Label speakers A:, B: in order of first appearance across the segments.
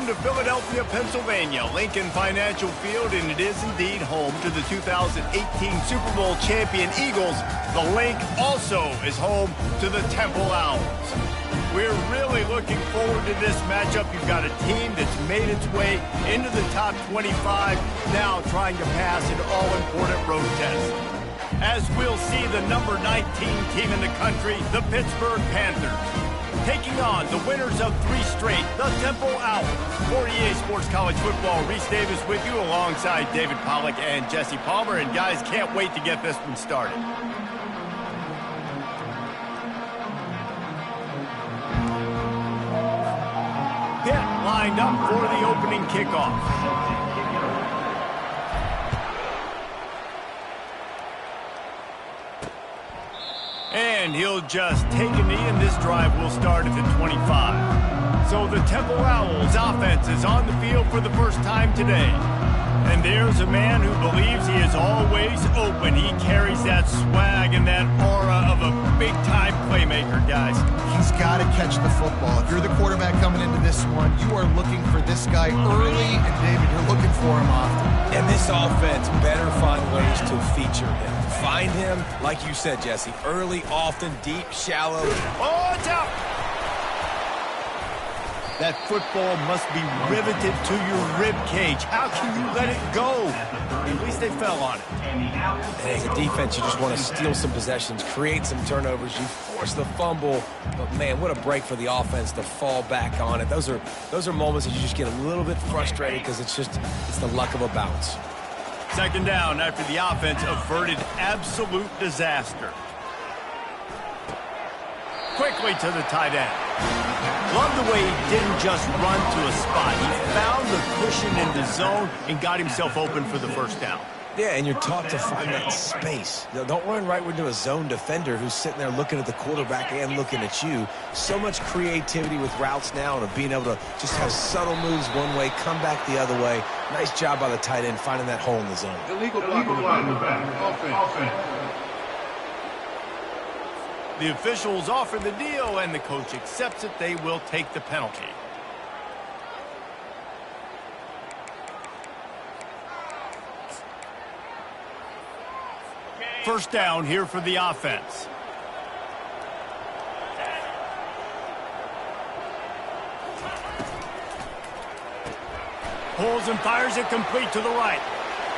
A: to Philadelphia, Pennsylvania, Lincoln Financial Field, and it is indeed home to the 2018 Super Bowl champion Eagles. The Link also is home to the Temple Owls. We're really looking forward to this matchup. You've got a team that's made its way into the top 25, now trying to pass an all-important road test. As we'll see the number 19 team in the country, the Pittsburgh Panthers, taking on the winners of 3 straight, the Temple Owls. For EA Sports College Football, Reese Davis with you alongside David Pollack and Jesse Palmer. And guys, can't wait to get this one started. Pitt lined up for the opening kickoff. And he'll just take a knee, and this drive will start at the 25. So the Temple Owls offense is on the field for the first time today. And there's a man who believes he is always open. He carries that swag and that aura of a big-time playmaker, guys.
B: He's got to catch the football. If you're the quarterback coming into this one, you are looking for this guy early, and David, you're looking for him often.
C: And this offense better find ways to feature him. Find him, like you said, Jesse, early, often, deep, shallow.
A: Oh, it's out! That football must be riveted to your rib cage. How can you let it go? At least they fell on it.
C: And as a defense, you just want to steal some possessions, create some turnovers. You force the fumble. But, man, what a break for the offense to fall back on it. Those are moments that you just get a little bit frustrated because it's the luck of a bounce.
A: Second down after the offense averted absolute disaster. Quickly to the tight end. Love the way he didn't just run to a spot. He found the cushion in the zone and got himself open for the first down.
C: Yeah, and you're taught to find that space. Don't run right into a zone defender who's sitting there looking at the quarterback and looking at you. So much creativity with routes now and of being able to just have subtle moves one way, come back the other way. Nice job by the tight end finding that hole in the zone.
D: Illegal block in the back. Offense.
A: The officials offer the deal, and the coach accepts it. They will take the penalty. First down here for the offense. Pulls and fires it complete to the right.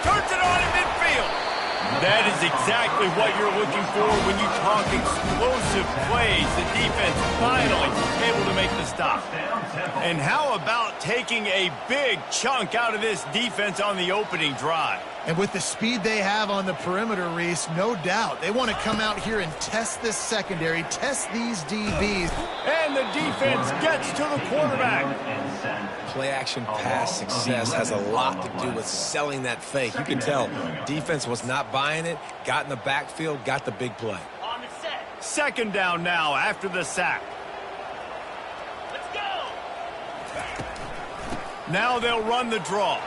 A: Turns it on in midfield. That is exactly what you're looking for when you talk explosive plays. The defense finally able to make the stop. And how about taking a big chunk out of this defense on the opening drive?
B: And with the speed they have on the perimeter, Reese, no doubt, they want to come out here and test this secondary, test these DBs.
A: And the defense gets to the quarterback.
C: Play-action pass success has a lot to do with selling that fake. You can tell defense was not buying it, got in the backfield, got the big play.
A: Second down now after the sack.
E: Let's go.
A: Now they'll run the draw.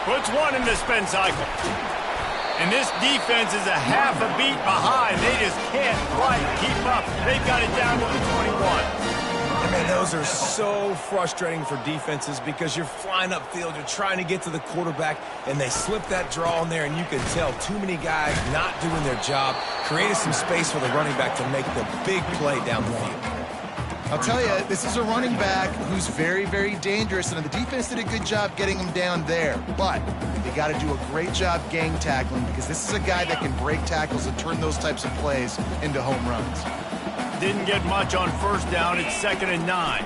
A: Puts one in the spin cycle. And this defense is a half a beat behind. They just can't quite keep up. They've got it down to the 21.
C: Man, those are so frustrating for defenses because you're flying upfield, you're trying to get to the quarterback, and they slip that draw in there, and you can tell too many guys not doing their job, created some space for the running back to make the big play down the field.
B: I'll tell you, this is a running back who's very, very dangerous, and the defense did a good job getting him down there. But they got to do a great job gang tackling because this is a guy that can break tackles and turn those types of plays into home runs.
A: Didn't get much on first down. It's 2nd and 9.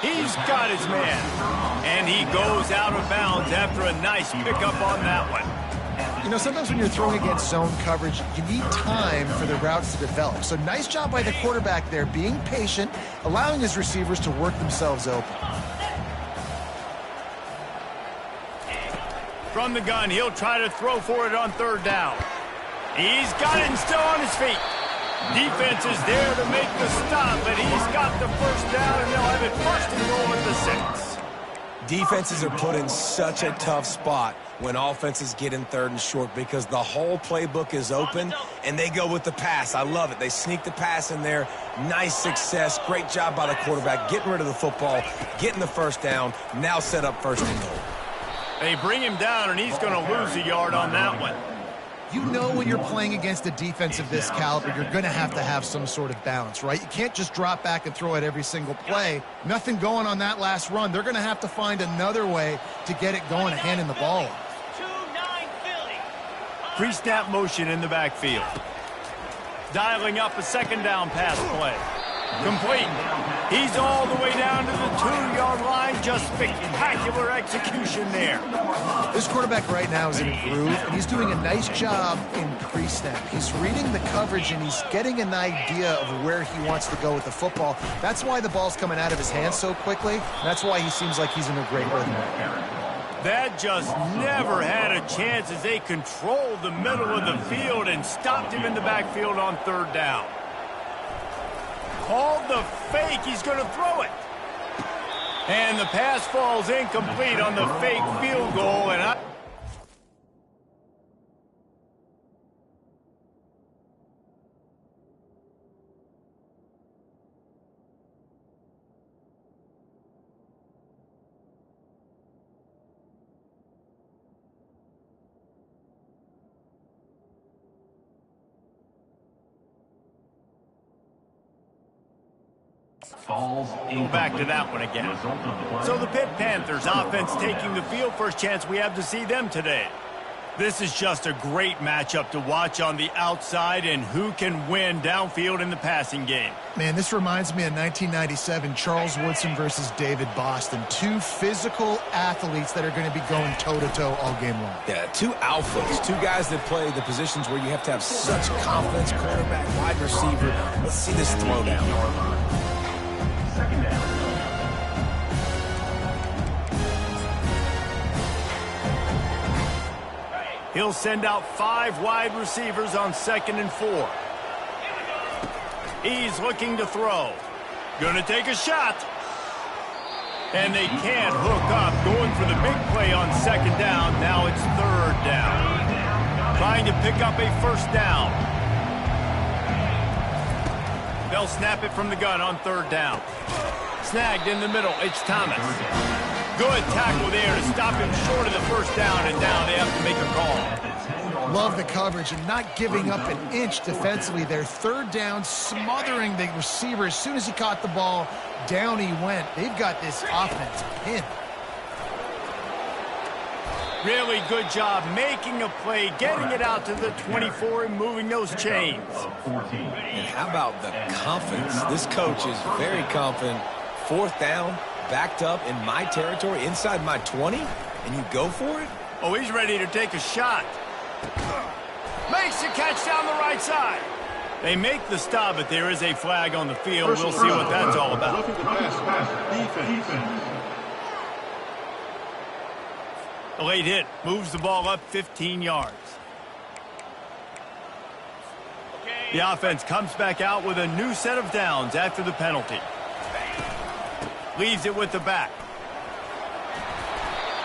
A: He's got his man. And he goes out of bounds after a nice pickup on that one.
B: You know, sometimes when you're throwing against zone coverage, you need time for the routes to develop. So nice job by the quarterback there, being patient, allowing his receivers to work themselves open.
A: From the gun, he'll try to throw for it on third down. He's got it and still on his feet. Defense is there to make the stop, but he's got the first down, and they'll have it first and goal at the 6.
C: Defenses are put in such a tough spot when offenses get in 3rd and short because the whole playbook is open and they go with the pass. I love it. They sneak the pass in there. Nice success. Great job by the quarterback getting rid of the football, getting the first down, now set up 1st and goal.
A: They bring him down, and he's going to lose a yard on that one.
B: You know when you're playing against a defense of this caliber, you're going to have some sort of balance, right? You can't just drop back and throw it every single play. Nothing going on that last run. They're going to have to find another way to get it going and handing the ball off.
E: 2-9 Philly.
A: Pre-snap motion in the backfield. Dialing up a 2nd down pass play. Complete. He's all the way down to the 2-yard line. Just spectacular execution there.
B: This quarterback right now is in a groove, and he's doing a nice job in pre-snap. He's reading the coverage, and he's getting an idea of where he wants to go with the football. That's why the ball's coming out of his hands so quickly. That's why he seems like he's in a great rhythm.
A: That just never had a chance as they controlled the middle of the field and stopped him in the backfield on 3rd down. Called the fake. He's going to throw it. And the pass falls incomplete on the fake field goal. And back to that one again. So the Pitt Panthers offense taking the field. First chance we have to see them today. This is just a great matchup to watch on the outside and who can win downfield in the passing game.
B: Man, this reminds me of 1997, Charles Woodson versus David Boston. 2 physical athletes that are going to be going toe-to-toe all game long.
C: Yeah, 2 alphas, 2 guys that play the positions where you have to have such confidence, quarterback, wide receiver. Let's see this throwdown.
A: He'll send out 5 wide receivers on 2nd and 4. He's looking to throw. Gonna take a shot. And they can't hook up. Going for the big play on 2nd down. Now it's 3rd down. Trying to pick up a 1st down. They'll snap it from the gun on 3rd down. Snagged in the middle. It's Thomas. Good tackle there to stop him short of the 1st down, and now they have to make a call.
B: Love the coverage and not giving up an inch defensively. Their 3rd down, smothering the receiver. As soon as he caught the ball, down he went. They've got this offense pinned.
A: Really good job making a play, getting it out to the 24 and moving those chains.
C: And how about the confidence? This coach is very confident. 4th down, backed up in my territory, inside my 20, and you go for it?
A: Oh, he's ready to take a shot. Makes the catch down the right side. They make the stop, but there is a flag on the field. We'll see what that's all about. A late hit moves the ball up 15 yards. The offense comes back out with a new set of downs after the penalty. Leaves it with the back.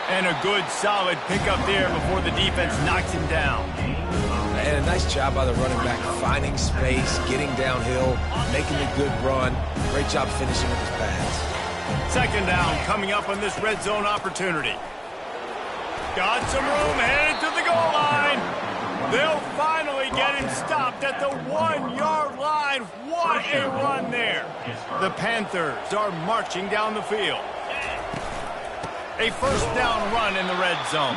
A: And a good solid pickup there before the defense knocks him down.
C: And a nice job by the running back, finding space, getting downhill, making a good run. Great job finishing with his pass.
A: 2nd down coming up on this red zone opportunity. Got some room, headed to the goal line. They'll finally get him stopped at the 1-yard line. What a run there. The Panthers are marching down the field. A 1st down run in the red zone.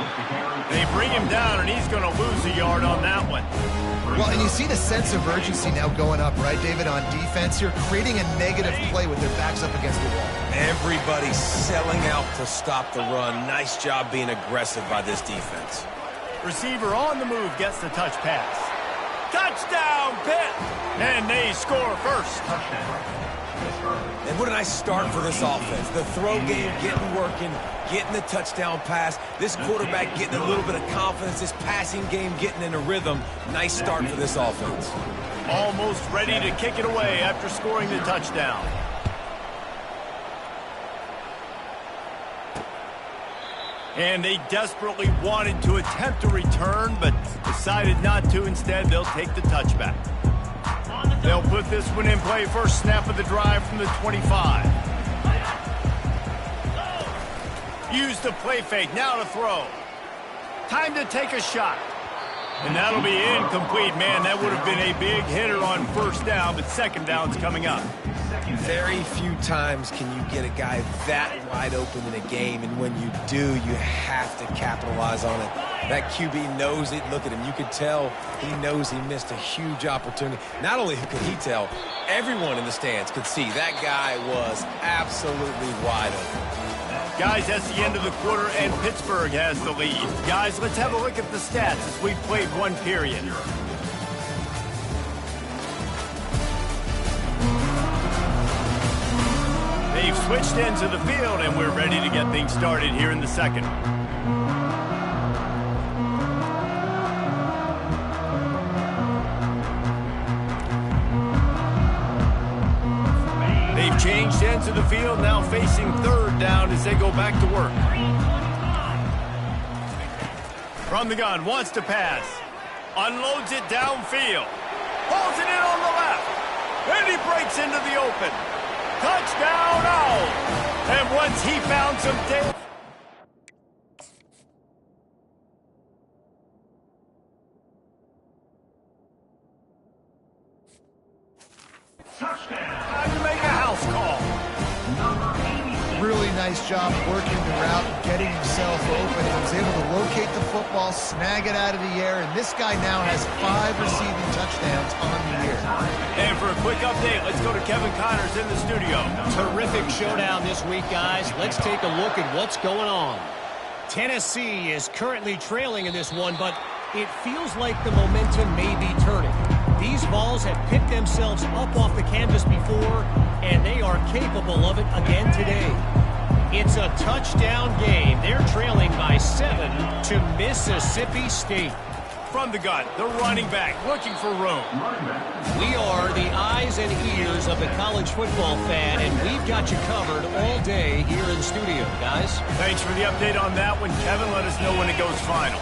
A: They bring him down, and he's going to lose a yard on that one.
B: Well, and you see the sense of urgency now going up, right, David, on defense here, creating a negative play with their backs up against the wall.
C: Everybody selling out to stop the run. Nice job being aggressive by this defense.
A: Receiver on the move gets the touch pass. Touchdown, Pitt! And they score first.
C: And what a nice start for this offense. The throw game getting working, getting the touchdown pass. This quarterback getting a little bit of confidence. This passing game getting in a rhythm. Nice start for this offense.
A: Almost ready to kick it away after scoring the touchdown. And they desperately wanted to attempt a return, but decided not to. Instead, they'll take the touchback. They'll put this one in play. First snap of the drive from the 25. Use the play fake. Now to throw. Time to take a shot. And that'll be incomplete. Man, that would have been a big hitter on first down, but second down's coming up.
C: Very few times can you get a guy that wide open in a game, and when you do, you have to capitalize on it. That QB knows it. Look at him. You could tell he knows he missed a huge opportunity. Not only could he tell, everyone in the stands could see that guy was absolutely wide open.
A: Guys, that's the end of the quarter, and Pittsburgh has the lead. Guys, let's have a look at the stats as we've played one period. They've switched into the field, and we're ready to get things started here in the second. They've changed into the field, now facing third down as they go back to work. From the gun, wants to pass. Unloads it downfield. Pulls it in on the left. And he breaks into the open. Touchdown, Owls! And once he found some data. Time to make a house call.
B: Really nice job working the route, getting himself open. He was able to locate the football, snag it out of the air, and this guy now has 5 receiving touchdowns on the year.
A: And for a quick update, let's go to Kevin Connors in the studio.
F: Terrific showdown this week, guys. Let's take a look at what's going on. Tennessee is currently trailing in this one, but it feels like the momentum may be turning. These balls have picked themselves up off the canvas before, and they are capable of it again today. It's a touchdown game. They're trailing by 7 to Mississippi State.
A: From the gun, the running back looking for room.
F: We are the eyes and ears of the college football fan, and we've got you covered all day here in the studio, guys.
A: Thanks for the update on that one, Kevin. Let us know when it goes final.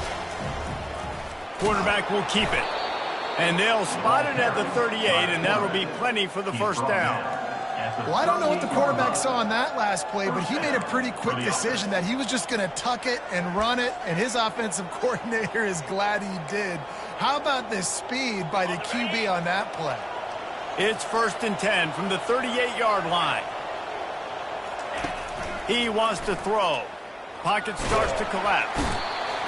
A: Quarterback will keep it. And they'll spot it at the 38, and that'll be plenty for the first down.
B: Well, I don't know what the quarterback saw on that last play, but he made a pretty quick decision that he was just going to tuck it and run it, and his offensive coordinator is glad he did. How about the speed by the QB on that play?
A: It's 1st and 10 from the 38-yard line. He wants to throw. Pocket starts to collapse.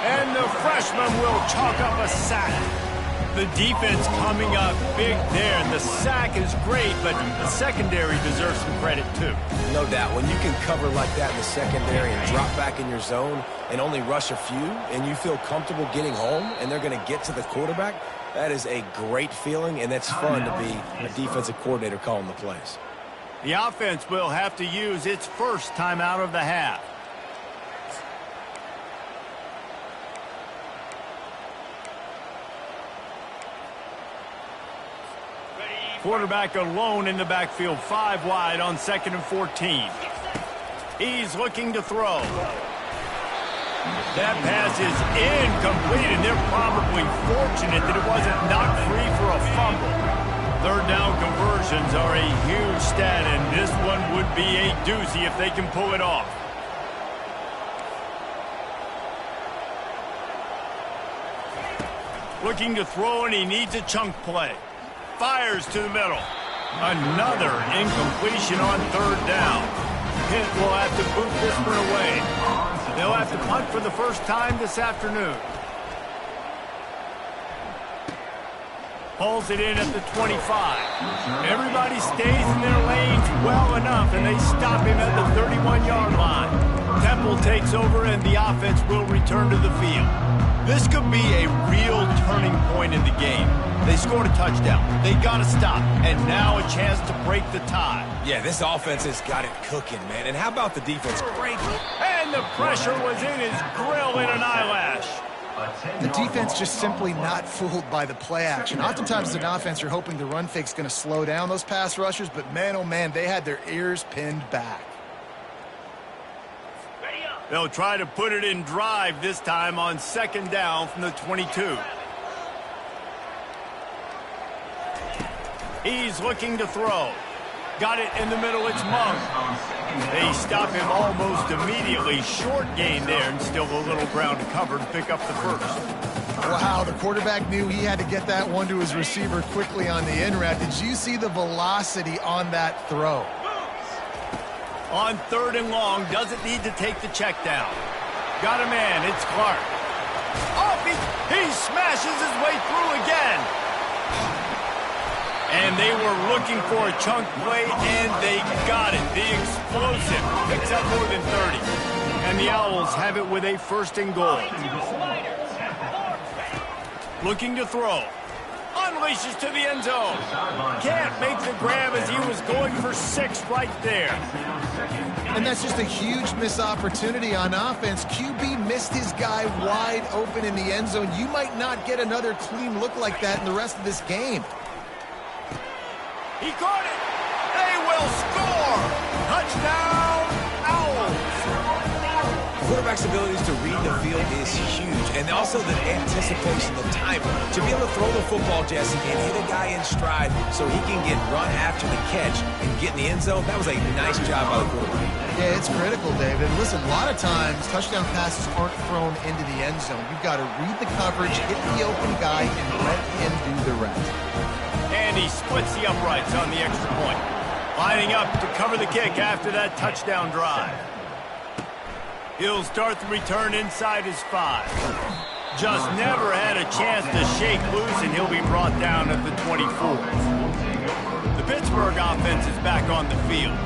A: And the freshman will chalk up a sack. The defense coming up big there. The sack is great, but the secondary deserves some credit too.
C: No doubt. When you can cover like that in the secondary and drop back in your zone and only rush a few, and you feel comfortable getting home and they're going to get to the quarterback, that is a great feeling, and that's fun to be a defensive coordinator calling the plays.
A: The offense will have to use its first timeout of the half. Quarterback alone in the backfield, 5 wide on 2nd and 14. He's looking to throw. That pass is incomplete, and they're probably fortunate that it wasn't knocked free for a fumble. 3rd down conversions are a huge stat, and this one would be a doozy if they can pull it off. Looking to throw, and he needs a chunk play. Fires to the middle. Another incompletion on 3rd down. Pitt will have to boot this one away. They'll have to punt for the first time this afternoon. Pulls it in at the 25. Everybody stays in their lanes well enough, and they stop him at the 31-yard line. Temple takes over, and the offense will return to the field. This could be a real turning point in the game. They scored a touchdown. They got to stop. And now a chance to break the tie.
C: Yeah, this offense has got it cooking, man. And how about the defense? Great.
A: And the pressure was in his grill in an eyelash.
B: The defense just simply not fooled by the play action. Oftentimes as an offense, you're hoping the run fake's going to slow down those pass rushers, but man, oh man, they had their ears pinned back.
E: Ready up.
A: They'll try to put it in drive this time on second down from the 22. He's looking to throw. Got it in the middle, it's Monk. They stop him almost immediately. Short gain there, and still a little ground to cover to pick up the first.
B: Wow, the quarterback knew he had to get that one to his receiver quickly on the in route. Did you see the velocity on that throw?
A: On third and long, doesn't need to take the check down. Got a man, it's Clark. Oh, he smashes his way through again. And they were looking for a chunk play, and they got it. The explosive picks up more than 30. And the Owls have it with a first and goal. Looking to throw. Unleashes to the end zone. Can't make the grab as he was going for 6 right there.
B: And that's just a huge missed opportunity on offense. QB missed his guy wide open in the end zone. You might not get another clean look like that in the rest of this game.
A: He caught it. They will score. Touchdown, Owls.
C: Quarterback's abilities to read the field is huge, and also the anticipation, the timing. To be able to throw the football, Jesse, and hit a guy in stride so he can get run after the catch and get in the end zone, that was a nice job by the quarterback.
B: Yeah, it's critical, David. Listen, a lot of times, touchdown passes aren't thrown into the end zone. You've got to read the coverage, hit the open guy, and let him do the rest.
A: And he splits the uprights on the extra point. Lining up to cover the kick after that touchdown drive. He'll start the return inside his 5. Just never had a chance to shake loose, and he'll be brought down at the 24. The Pittsburgh offense is back on the field.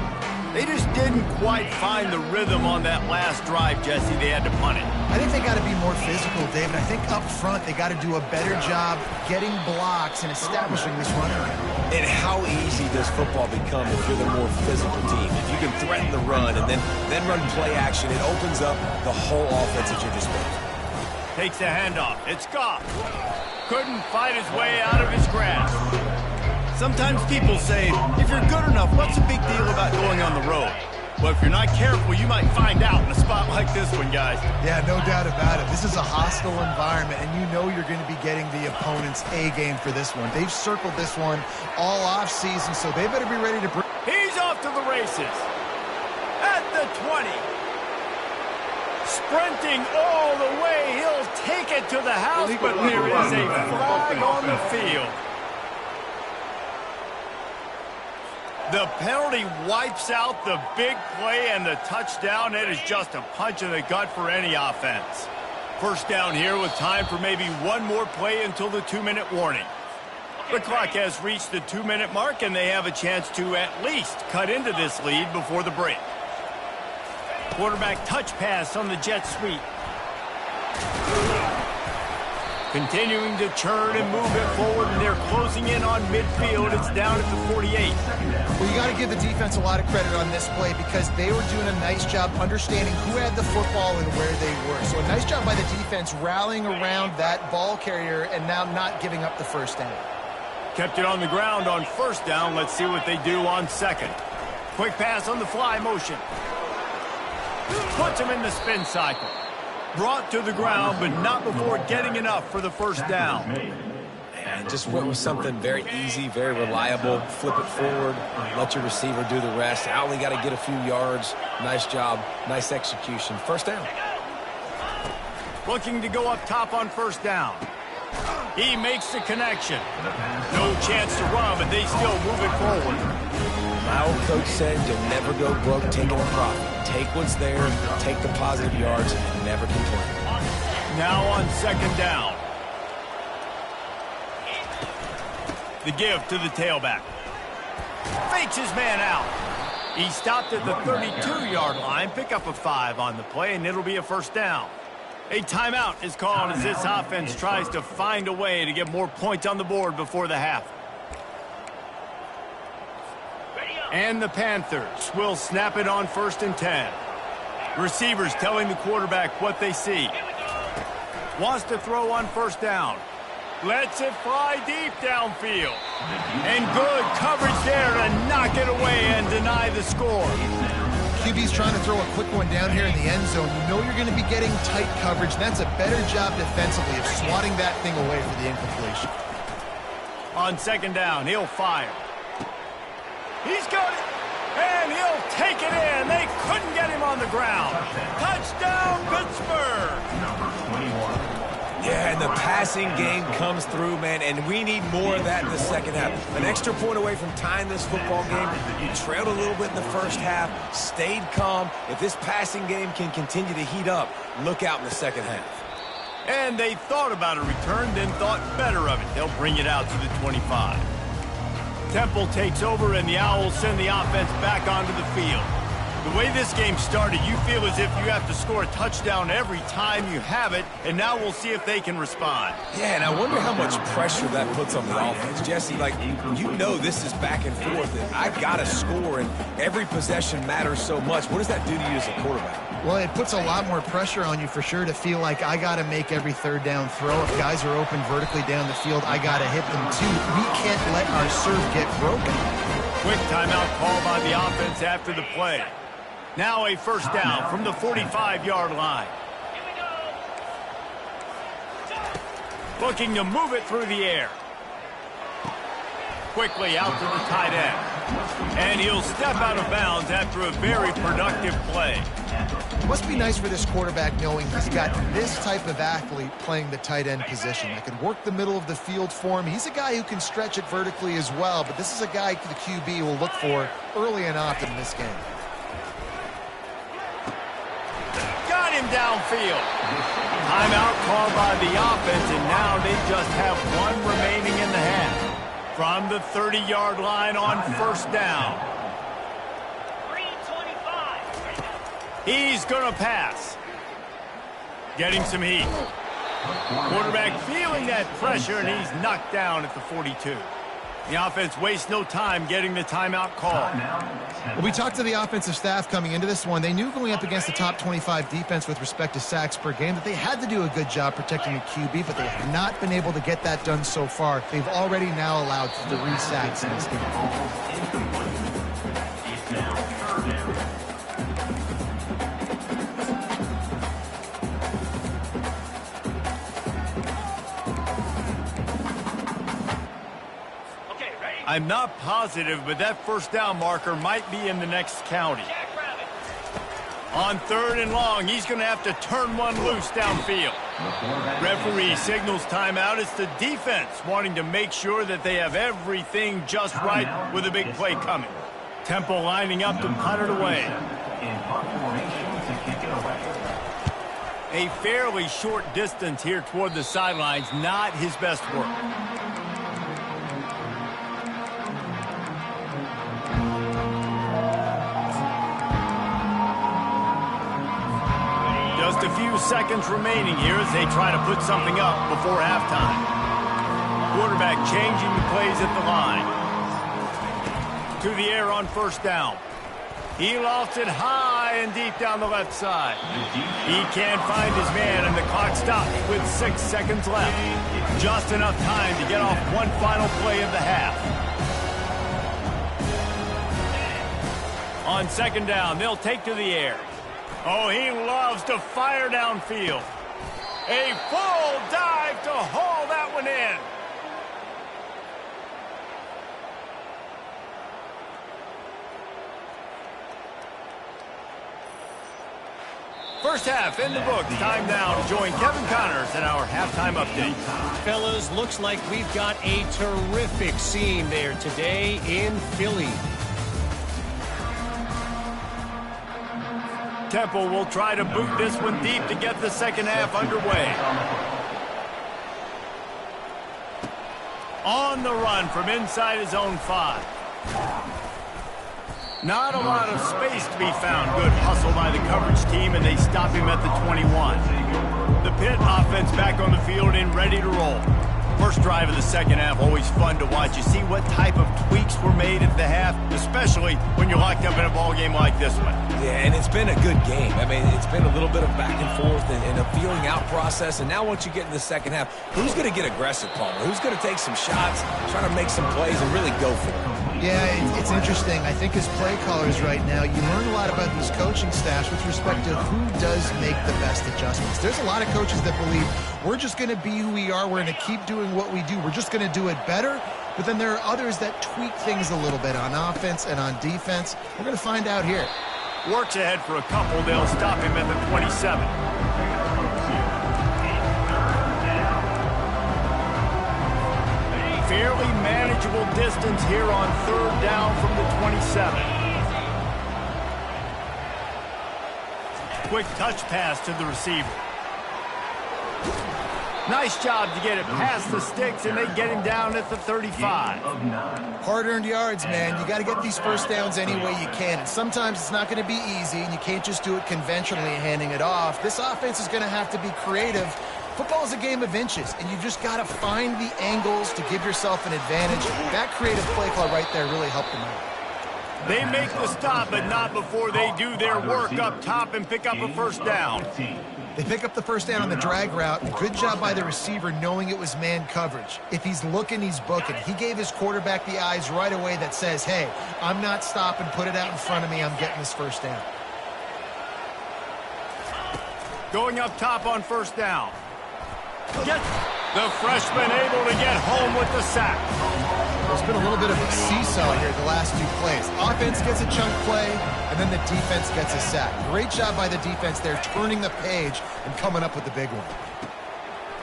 A: They just didn't quite find the rhythm on that last drive, Jesse. They had to punt it.
B: I think they got to be more physical, David. I think up front they got to do a better job getting blocks and establishing this running game.
C: And how easy does football become if you're the more physical team? If you can threaten the run and then run play action, it opens up the whole offense at your disposal.
A: Takes a handoff. It's Goff. Couldn't fight his way out of his grasp. Sometimes people say, if you're good enough, what's the big deal about going on the road? Well, if you're not careful, you might find out in a spot like this one, guys.
B: Yeah, no doubt about it. This is a hostile environment, and you know you're going to be getting the opponent's A game for this one. They've circled this one all offseason, so they better be ready to bring.
A: He's off to the races. At the 20. Sprinting all the way. He'll take it to the house, but there is a flag on the field. The penalty wipes out the big play and the touchdown. It is just a punch in the gut for any offense. First down here with time for maybe one more play until the 2-minute warning. The clock has reached the 2-minute mark, and they have a chance to at least cut into this lead before the break. Quarterback touch pass on the jet sweep. Continuing to churn and move it forward, and they're closing in on midfield. It's down at the 48.
B: Well, you got to give the defense a lot of credit on this play because they were doing a nice job understanding who had the football and where they were. So a nice job by the defense rallying around that ball carrier and now not giving up the first down.
A: Kept it on the ground on first down. Let's see what they do on second. Quick pass on the fly motion. Puts him in the spin cycle. Brought to the ground, but not before getting enough for the first down.
C: And just went with something very easy, very reliable. Flip it forward, let your receiver do the rest. I only got to get a few yards. Nice job, nice execution. First down.
A: Looking to go up top on first down. He makes the connection. No chance to run, but they still move it forward.
C: My old coach said you'll never go broke taking a profit. Take what's there, take the positive yards, and never complain.
A: Now on second down. The give to the tailback. Fakes his man out. He stopped at the 32-yard line. Pick up a 5 on the play, and it'll be a first down. A timeout is called as this offense tries to find a way to get more points on the board before the half. And the Panthers will snap it on first and 10. Receivers telling the quarterback what they see. Wants to throw on first down. Lets it fly deep downfield. And good coverage there to knock it away and deny the score.
B: QB's trying to throw a quick one down here in the end zone, you know you're going to be getting tight coverage, and that's a better job defensively of swatting that thing away for the incompletion.
A: On second down, he'll fire. He's got it, and he'll take it in. They couldn't get him on the ground. Touchdown, Pittsburgh!
D: Number 21.
C: Yeah, and the passing game comes through, man, and we need more of that in the second half. An extra point away from tying this football game. You trailed a little bit in the first half, stayed calm. If this passing game can continue to heat up, look out in the second half.
A: And they thought about a return, then thought better of it. They'll bring it out to the 25. Temple takes over, and the Owls send the offense back onto the field. The way this game started, you feel as if you have to score a touchdown every time you have it, and now we'll see if they can respond.
C: Yeah, and I wonder how much pressure that puts on the offense. Jesse, like, you know this is back and forth, and I got to score, and every possession matters so much. What does that do to you as a quarterback?
B: Well, it puts a lot more pressure on you for sure to feel like I got to make every third down throw. If guys are open vertically down the field, I got to hit them too. We can't let our serve get broken.
A: Quick timeout call by the offense after the play. Now a first down from the 45-yard line. Looking to move it through the air. Quickly out to the tight end. And he'll step out of bounds after a very productive play.
B: Must be nice for this quarterback knowing he's got this type of athlete playing the tight end position that can work the middle of the field for him. He's a guy who can stretch it vertically as well, but this is a guy the QB will look for early and often in this game.
A: Got him downfield. Timeout called by the offense, and now they just have one remaining in the half. From the 30-yard line on first down.
E: 3:25.
A: He's going to pass. Getting some heat. Quarterback feeling that pressure, and he's knocked down at the 42. The offense wastes no time getting the timeout call.
B: Well, we talked to the offensive staff coming into this one. They knew going up against the top 25 defense with respect to sacks per game that they had to do a good job protecting the QB, but they have not been able to get that done so far. They've already now allowed 3 sacks in this game.
A: I'm not positive, but that first down marker might be in the next county. On third and long, he's going to have to turn one loose downfield. Referee signals timeout. It's the defense wanting to make sure that they have everything just right with a big play coming. Temple lining up to punt it away. A fairly short distance here toward the sidelines, not his best work. Just a few seconds remaining here as they try to put something up before halftime. Quarterback changing the plays at the line. To the air on first down. He lofts it high and deep down the left side. He can't find his man, and the clock stops with 6 seconds left. Just enough time to get off one final play of the half. On second down, they'll take to the air. Oh, he loves to fire downfield. A full dive to haul that one in. First half in the books. Time now to join Kevin Connors in our halftime update.
F: Fellas, looks like we've got a terrific scene there today in Philly.
A: Temple will try to boot this one deep to get the second half underway. On the run from inside his own 5. Not a lot of space to be found. Good hustle by the coverage team, and they stop him at the 21. The Pitt offense back on the field and ready to roll. First drive of the second half, always fun to watch. You see what type of tweaks were made at the half, especially when you're locked up in a ball game like this one.
C: Yeah, and it's been a good game. I mean, it's been a little bit of back and forth and a feeling out process. And now once you get in the second half, who's going to get aggressive, Palmer? Who's going to take some shots, try to make some plays, and really go for it?
B: Yeah, it's interesting. I think as play callers right now, you learn a lot about these coaching staffs with respect to who does make the best adjustments. There's a lot of coaches that believe we're just going to be who we are. We're going to keep doing what we do. We're just going to do it better. But then there are others that tweak things a little bit on offense and on defense. We're going to find out here.
A: Works ahead for a couple. They'll stop him at the 27. Fairly manageable distance here on third down from the 27. Quick touch pass to the receiver. Nice job to get it past the sticks, and they get him down at the 35.
B: Hard-earned yards, man. You got to get these first downs any way you can. And sometimes it's not going to be easy, and you can't just do it conventionally handing it off. This offense is going to have to be creative. Football is a game of inches, and you just got to find the angles to give yourself an advantage. That creative play call right there really helped them out.
A: They make the stop, but not before they do their work up top and pick up a first down.
B: They pick up the first down on the drag route. Good job by the receiver knowing it was man coverage. If he's looking, he's booking. He gave his quarterback the eyes right away that says, hey, I'm not stopping, put it out in front of me, I'm getting this first down.
A: Going up top on first down. The freshman able to get home with the sack.
B: There's been a little bit of a seesaw here the last two plays. Offense gets a chunk play, and then the defense gets a sack. Great job by the defense there, turning the page and coming up with the big one.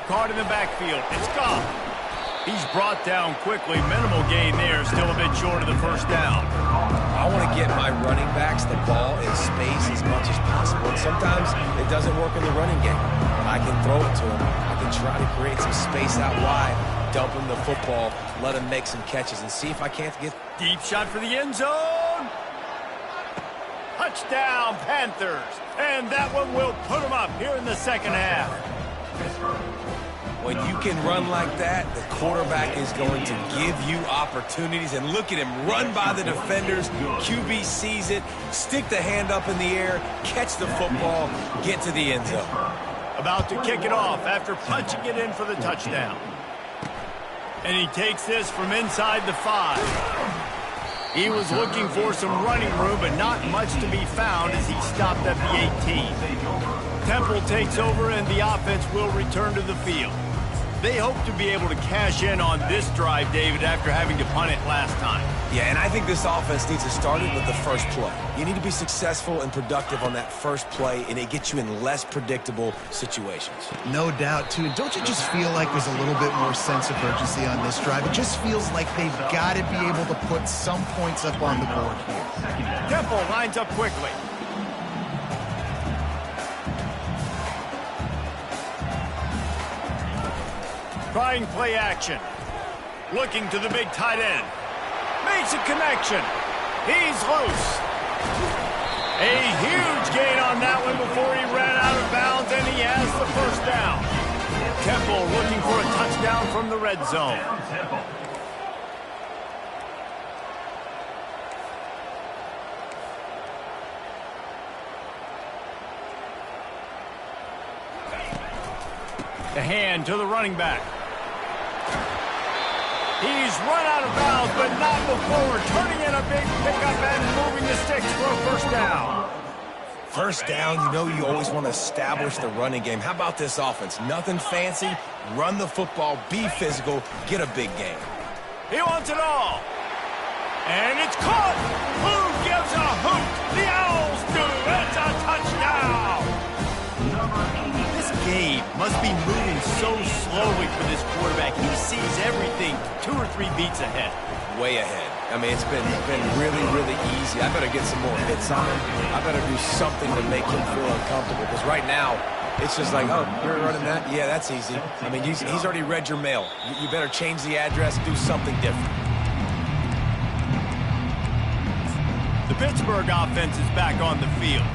A: Caught in the backfield. It's gone. He's brought down quickly. Minimal gain there. Still a bit short of the first down.
C: I want to get my running backs the ball in space as much as possible. And sometimes it doesn't work in the running game. I can throw it to him. I can try to create some space out wide, dump him the football, let him make some catches, and see if I can't get...
A: Deep shot for the end zone. Touchdown, Panthers. And that one will put them up here in the second half.
C: When you can run like that, the quarterback is going to give you opportunities. And look at him run by the defenders. QB sees it, stick the hand up in the air, catch the football, get to the end zone.
A: About to kick it off after punching it in for the touchdown. And he takes this from inside the 5. He was looking for some running room, but not much to be found as he stopped at the 18. Temple takes over, and the offense will return to the field. They hope to be able to cash in on this drive, David, after having to punt it last time.
C: Yeah, and I think this offense needs to start it with the first play. You need to be successful and productive on that first play, and it gets you in less predictable situations.
B: No doubt, too. Don't you just feel like there's a little bit more sense of urgency on this drive? It just feels like they've got to be able to put some points up on the board here.
A: Temple lines up quickly. Trying play action. Looking to the big tight end. Makes a connection. He's loose. A huge gain on that one before he ran out of bounds, and he has the first down. Temple looking for a touchdown from the red zone. The hand to the running back. He's run out of bounds, but not before turning in a big pickup and moving the sticks for a first down.
C: First down, you know you always want to establish the running game. How about this offense? Nothing fancy. Run the football, be physical, get a big gain.
A: He wants it all. And it's caught. Who gives a hoot? The Owls do. It's a touchdown. This game must be moving so slowly for this quarterback. He sees everything 2 or 3 beats ahead.
C: Way ahead. I mean, it's been really, really easy. I better get some more hits on him. I better do something to make him feel uncomfortable. Because right now, it's just like, oh, you're running that? Yeah, that's easy. I mean, he's already read your mail. You better change the address, do something different.
A: The Pittsburgh offense is back on the field.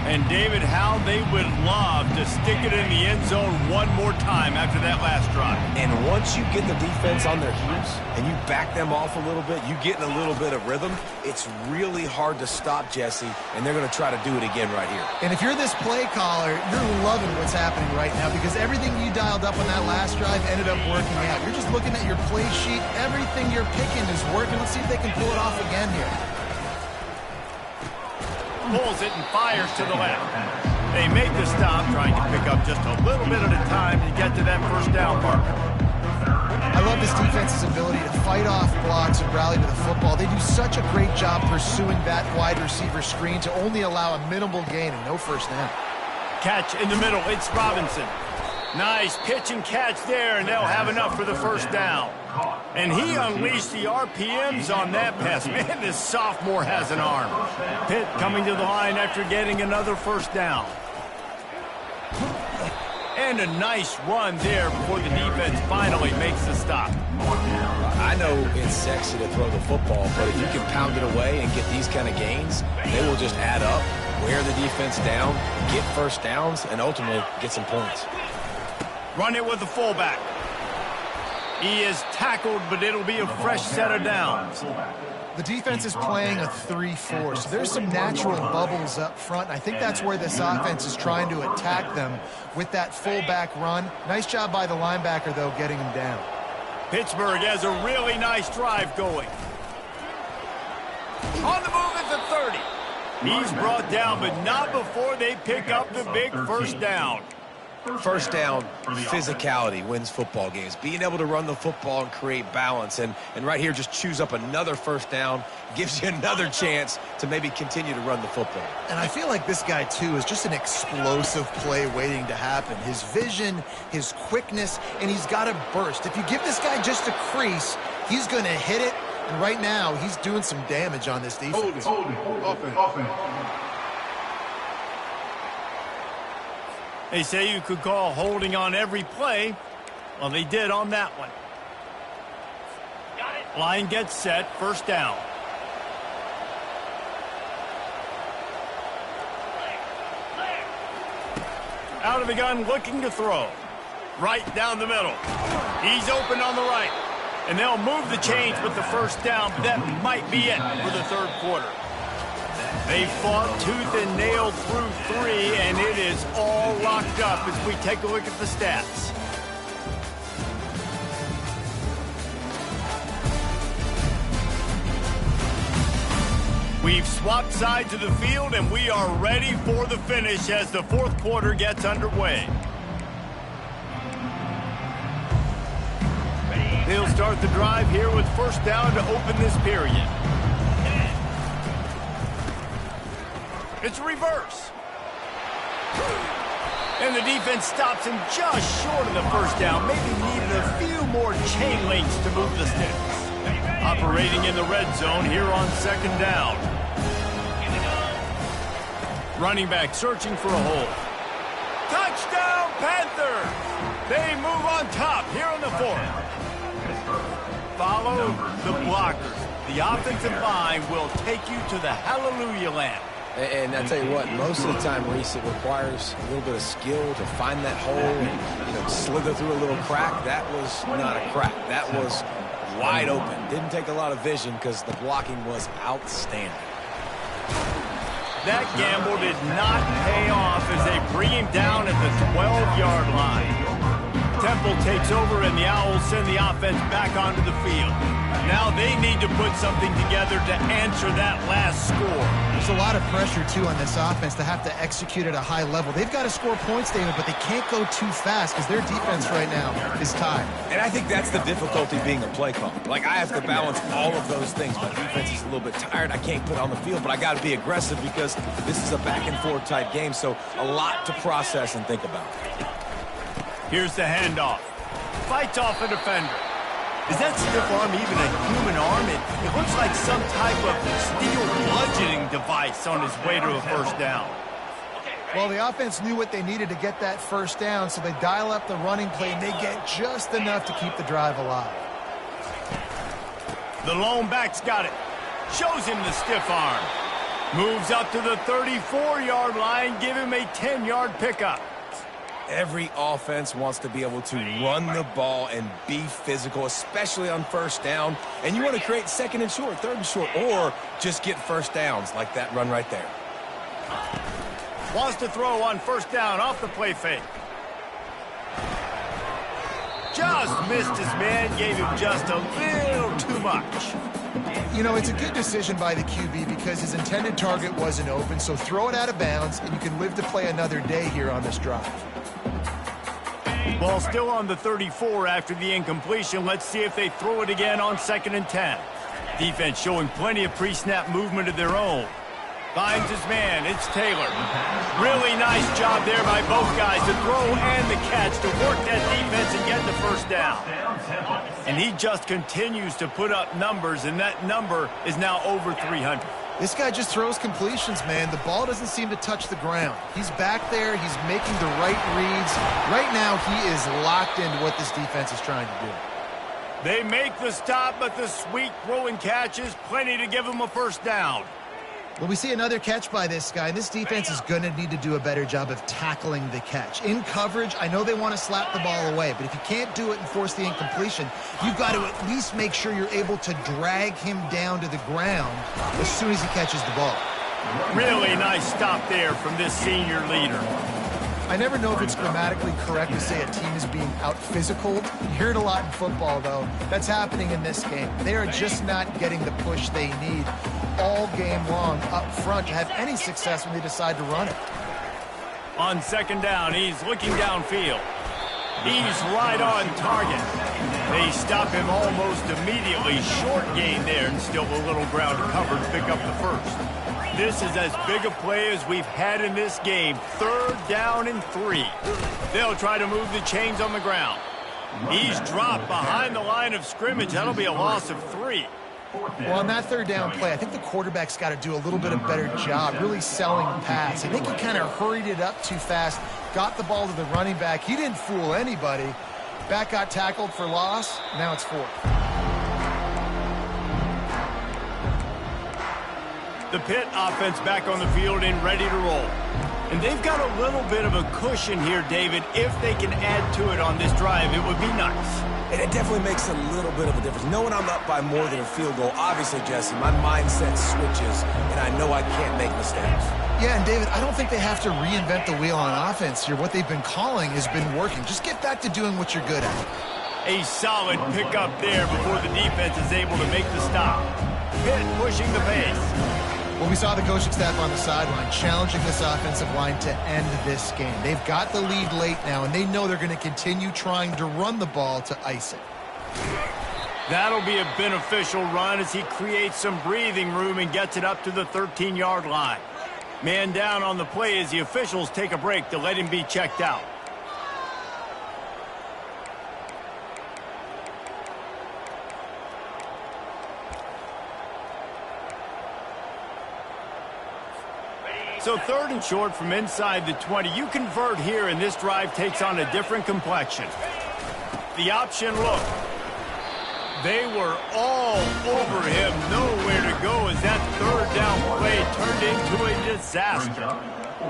A: And, David, how they would love to stick it in the end zone one more time after that last drive.
C: And once you get the defense on their heels and you back them off a little bit, you get in a little bit of rhythm, it's really hard to stop, Jesse, and they're going to try to do it again right here.
B: And if you're this play caller, you're loving what's happening right now because everything you dialed up on that last drive ended up working out. You're just looking at your play sheet. Everything you're picking is working. Let's see if they can pull it off again here.
A: Pulls it and fires to the left. They make the stop, trying to pick up just a little bit at a time to get to that first down marker.
B: I love this defense's ability to fight off blocks and rally to the football. They do such a great job pursuing that wide receiver screen to only allow a minimal gain and no first down.
A: Catch in the middle. It's Robinson. Nice pitch and catch there, and they'll have enough for the first down. And he unleashed the RPMs on that pass. Man, this sophomore has an arm. Pitt coming to the line after getting another first down. And a nice run there before the defense finally makes the stop.
C: I know it's sexy to throw the football, but if you can pound it away and get these kind of gains, they will just add up, wear the defense down, get first downs, and ultimately get some points.
A: Run it with the fullback. He is tackled, but it'll be a fresh set of downs.
B: The defense is playing a 3-4, so there's some natural bubbles up front. I think that's where this offense is trying to attack them with that fullback run. Nice job by the linebacker, though, getting him down.
A: Pittsburgh has a really nice drive going. On the move at the 30. He's brought down, but not before they pick up the big first down.
C: First down, physicality wins football games. Being able to run the football and create balance. And right here, just choose up another first down, gives you another chance to maybe continue to run the football.
B: And I feel like this guy, too, is just an explosive play waiting to happen. His vision, his quickness, and he's got a burst. If you give this guy just a crease, he's going to hit it. And right now, he's doing some damage on this defense.
D: Offense.
A: They say you could call holding on every play. Well, they did on that one. Line gets set, first down. Out of the gun, looking to throw. Right down the middle. He's open on the right. And they'll move the chains with the first down, but that might be it for the third quarter. They fought tooth and nail through 3, and it is all locked up as we take a look at the stats. We've swapped sides of the field, and we are ready for the finish as the fourth quarter gets underway. They'll start the drive here with first down to open this period. It's reverse. And the defense stops him just short of the first down. Maybe needed a few more chain links to move the sticks. Operating in the red zone here on second down. Running back searching for a hole. Touchdown, Panthers! They move on top here in the fourth. Follow the blockers. The offensive line will take you to the hallelujah land.
C: And I tell you what, most of the time, Reese, it requires a little bit of skill to find that hole and, slither through a little crack. That was not a crack. That was wide open. Didn't take a lot of vision because the blocking was outstanding.
A: That gamble did not pay off as they bring him down at the 12-yard line. Temple takes over, and the Owls send the offense back onto the field. Now they need to put something together to answer that last score.
B: There's a lot of pressure, too, on this offense to have to execute at a high level. They've got to score points, David, but they can't go too fast because their defense right now is tied.
C: And I think that's the difficulty being a play caller. Like, I have to balance all of those things. My defense is a little bit tired. I can't put on the field, but I got to be aggressive because this is a back-and-forth type game, so a lot to process and think about.
A: Here's the handoff. Fights off a defender. Is that stiff arm even a human arm? It looks like some type of steel bludgeoning device on his way to a first down.
B: Well, the offense knew what they needed to get that first down, so they dial up the running play, and they get just enough to keep the drive alive.
A: The lone back's got it. Shows him the stiff arm. Moves up to the 34-yard line, give him a 10-yard pickup.
C: Every offense wants to be able to run the ball and be physical, especially on first down. And you want to create second and short, third and short, or just get first downs like that run right there.
A: Wants to throw on first down off the play fake. Just missed his man, gave him just a little too much.
B: You know, it's a good decision by the QB because his intended target wasn't open, so throw it out of bounds, and you can live to play another day here on this drive.
A: Ball still on the 34 after the incompletion. Let's see if they throw it again on 2nd and 10. Defense showing plenty of pre-snap movement of their own. Finds his man. It's Taylor. Really nice job there by both guys to throw and the catch to work that defense and get the first down. And he just continues to put up numbers, and that number is now over 300.
B: This guy just throws completions, man. The ball doesn't seem to touch the ground. He's back there. He's making the right reads. Right now, he is locked into what this defense is trying to do.
A: They make the stop, but the sweet throwing catch is plenty to give him a first down.
B: Well, we see another catch by this guy. This defense is going to need to do a better job of tackling the catch. In coverage, I know they want to slap the ball away, but if you can't do it and force the incompletion, you've got to at least make sure you're able to drag him down to the ground as soon as he catches the ball.
A: Really nice stop there from this senior leader.
B: I never know if it's grammatically correct to say a team is being out-physical. You hear it a lot in football, though. That's happening in this game. They are just not getting the push they need all game long up front to have any success when they decide to run it.
A: On 2nd down, he's looking downfield. He's right on target. They stop him almost immediately. Short gain there, and still a little ground to cover to pick up the first. This is as big a play as we've had in this game. 3rd down and 3. They'll try to move the chains on the ground. He's dropped behind the line of scrimmage. That'll be a loss of 3.
B: Well, on that 3rd down play, I think the quarterback's got to do a little bit of better job really selling pass. I think he kind of hurried it up too fast, got the ball to the running back. He didn't fool anybody. Back got tackled for loss. Now it's 4th.
A: The Pitt offense back on the field and ready to roll. And they've got a little bit of a cushion here, David. If they can add to it on this drive, it would be nice.
C: And it definitely makes a little bit of a difference. Knowing I'm up by more than a field goal, obviously, Jesse, my mindset switches, and I know I can't make mistakes.
B: Yeah, and David, I don't think they have to reinvent the wheel on offense here. What they've been calling has been working. Just get back to doing what you're good at.
A: A solid pickup there before the defense is able to make the stop. Pitt pushing the pace.
B: Well, we saw the coaching staff on the sideline challenging this offensive line to end this game. They've got the lead late now, and they know they're going to continue trying to run the ball to ice it.
A: That'll be a beneficial run as he creates some breathing room and gets it up to the 13-yard line. Man down on the play as the officials take a break to let him be checked out. So 3rd and short from inside the 20. You convert here, and this drive takes on a different complexion. The option look. They were all over him. Nowhere to go as that 3rd down play turned into a disaster.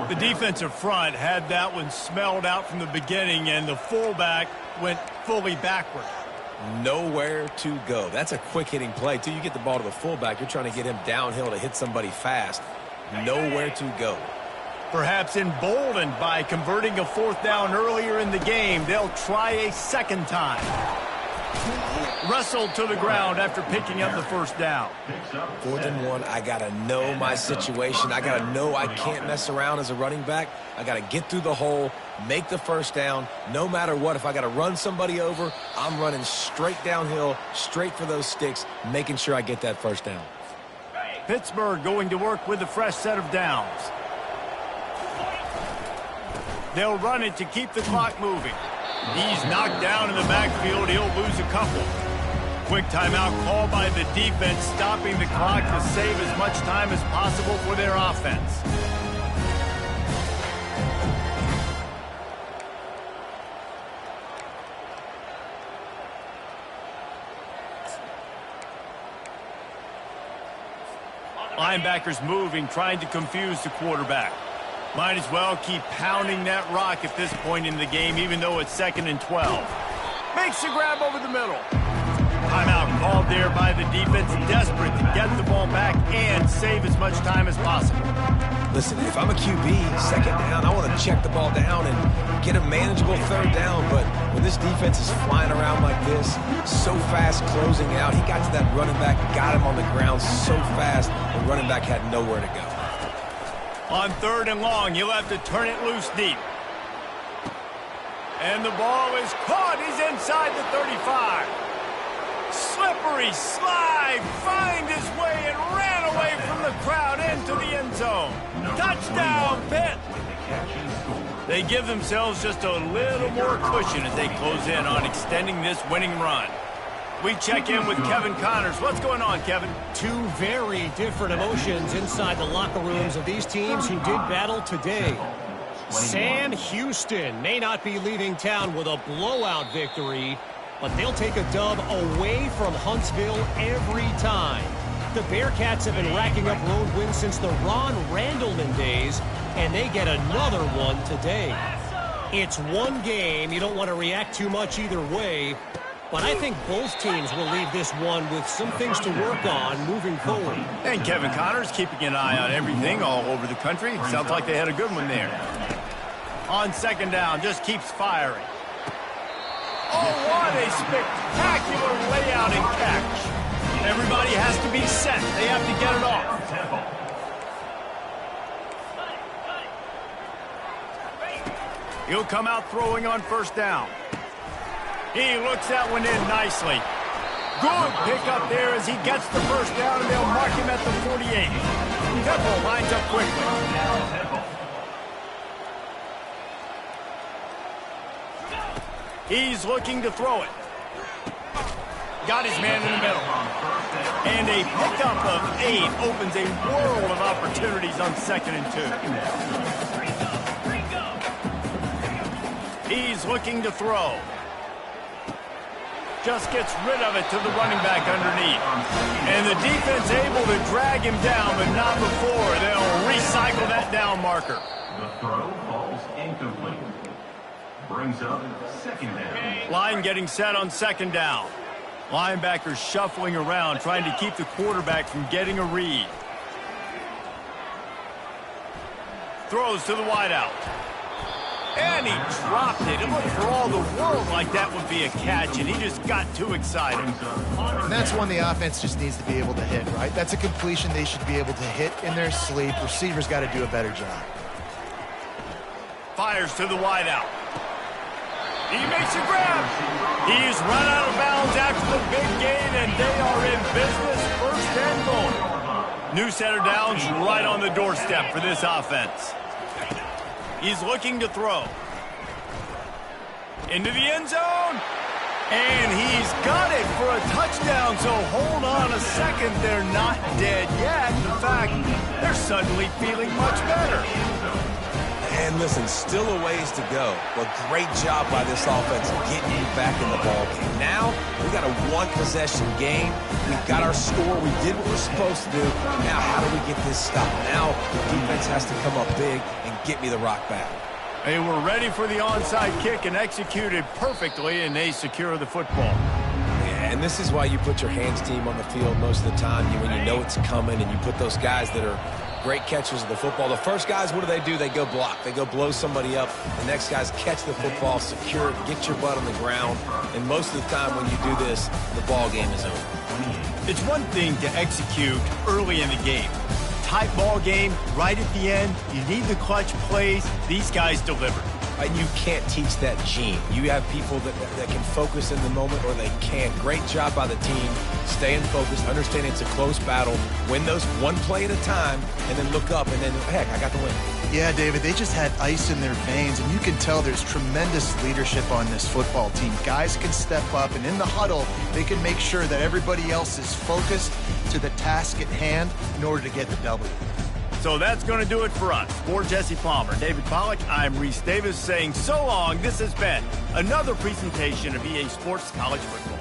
A: The defensive front had that one smelled out from the beginning, and the fullback went fully backward.
C: Nowhere to go. That's a quick-hitting play, too. You get the ball to the fullback. You're trying to get him downhill to hit somebody fast. Nowhere to go.
A: Perhaps emboldened by converting a 4th down earlier in the game, they'll try a 2nd time. Wrestled to the ground after picking up the 1st down.
C: 4th and 1, I got to know my situation. I got to know I can't mess around as a running back. I got to get through the hole, make the 1st down. No matter what, if I got to run somebody over, I'm running straight downhill, straight for those sticks, making sure I get that 1st down.
A: Pittsburgh going to work with a fresh set of downs. They'll run it to keep the clock moving. He's knocked down in the backfield. He'll lose a couple. Quick timeout called by the defense, stopping the clock to save as much time as possible for their offense. Linebackers moving, trying to confuse the quarterback. Might as well keep pounding that rock at this point in the game, even though it's 2nd and 12. Makes the grab over the middle. Timeout called there by the defense, desperate to get the ball back and save as much time as possible.
C: Listen, if I'm a QB, 2nd down, I want to check the ball down and get a manageable 3rd down. But when this defense is flying around like this, so fast closing out, he got to that running back, got him on the ground so fast, the running back had nowhere to go.
A: On 3rd and long, you'll have to turn it loose deep. And the ball is caught. He's inside the 35. Slippery slide, find his way and ran away from the crowd into the end zone. Touchdown, Pitt. They give themselves just a little more cushion as they close in on extending this winning run. We check in with Kevin Connors. What's going on, Kevin?
F: Two very different emotions inside the locker rooms of these teams who did battle today. Sam Houston may not be leaving town with a blowout victory, but they'll take a dub away from Huntsville every time. The Bearcats have been racking up road wins since the Ron Randleman days, and they get another one today. It's one game. You don't want to react too much either way, but I think both teams will leave this one with some things to work on moving forward.
A: And Kevin Connors keeping an eye on everything all over the country. Sounds like they had a good one there. On 2nd down, just keeps firing. Oh, what a spectacular layout and catch. Everybody has to be set. They have to get it off. He'll come out throwing on 1st down. He looks that one in nicely. Good pickup there as he gets the 1st down, and they'll mark him at the 48. Temple lines up quickly. He's looking to throw it. Got his man in the middle. And a pickup of 8 opens a world of opportunities on 2nd and 2. He's looking to throw. Just gets rid of it to the running back underneath. And the defense able to drag him down, but not before. They'll recycle that down marker.
D: The throw falls incomplete. Brings up 2nd down.
A: Line getting set on 2nd down. Linebackers shuffling around, trying to keep the quarterback from getting a read. Throws to the wideout. And he dropped it. It looked for all the world like that would be a catch, and he just got too excited.
B: And that's one the offense just needs to be able to hit, right? That's a completion they should be able to hit in their sleep. Receivers got to do a better job.
A: Fires to the wideout. He makes a grab. He's run out of bounds after the big gain, and they are in business 1st and goal. New set of downs right on the doorstep for this offense. He's looking to throw. Into the end zone. And he's got it for a touchdown, so hold on a second. They're not dead yet. In fact, they're suddenly feeling much better.
C: And listen, still a ways to go. But great job by this offense getting you back in the ball game. Now, we got a one-possession game. We've got our score. We did what we're supposed to do. Now, how do we get this stopped? Now, the defense has to come up big and get me the rock back.
A: They were ready for the onside kick and executed perfectly, and they secure the football.
C: Yeah, and this is why you put your hands team on the field most of the time. When you know it's coming and you put those guys that are great catchers of the football. The first guys, what do? They go block. They go blow somebody up. The next guys catch the football, secure it, get your butt on the ground. And most of the time when you do this, the ball game is over.
A: It's one thing to execute early in the game. Tight ball game, right at the end, you need the clutch plays. These guys deliver.
C: And you can't teach that gene. You have people that can focus in the moment or they can't. Great job by the team, staying focused, understanding it's a close battle, win those one play at a time, and then look up and then, heck, I got the win.
B: Yeah, David, they just had ice in their veins, and you can tell there's tremendous leadership on this football team. Guys can step up, and in the huddle, they can make sure that everybody else is focused to the task at hand in order to get the W.
A: So that's going to do it for us. For Jesse Palmer, David Pollack, I'm Reese Davis saying so long. This has been another presentation of EA Sports College Football.